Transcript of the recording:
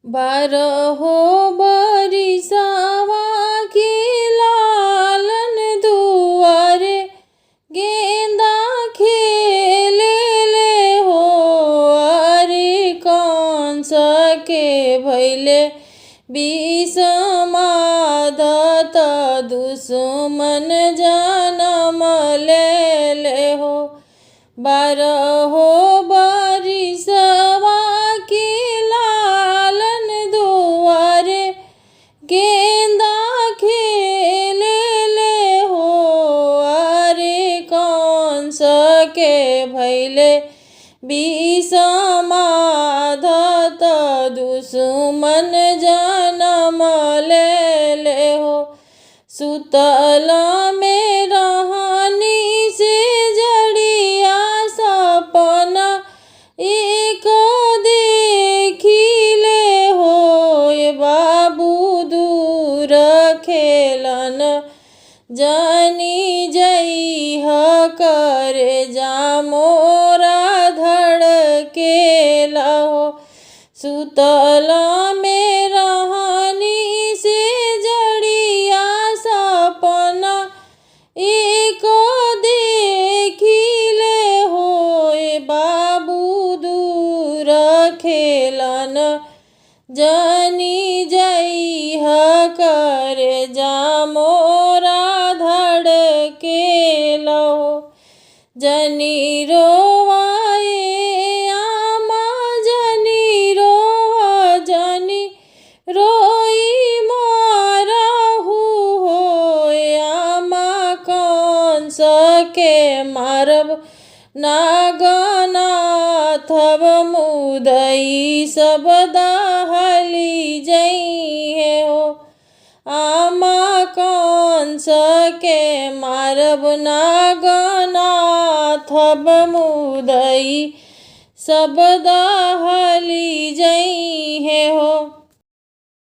बारहो बरिसवा के लालन दुआरे गेंदा खेलेले हो। अरे कंस के भइले विषमादत दुश्मन जनम लेले हो। बारहो बरिसवा के लालन दुआरे गेंदा खेलेले हो। अरे कंस के भइले विषमादत दुश्मन जनम लेले हो। सुतल में रहनी से जड़िया सपना एक देखिले हो। ये बाबू दूर खेलन जानी जइह करे जा मोरा धड़केला हो। सुतल में रहनी से जड़िया सपना एक देखिले हो। ए बाबू दूर खेलन जानी जइह करे जा मोरा धड़केला हो। जनी रोवाए आमा जनी रोवा जनी रोई मारहु हो। आमा कंस के मारब नागनाथब मुदई सब दहली जइहे हो। आमा कंस के मारब नागनाथब मुदई सब दहली जइहे हो।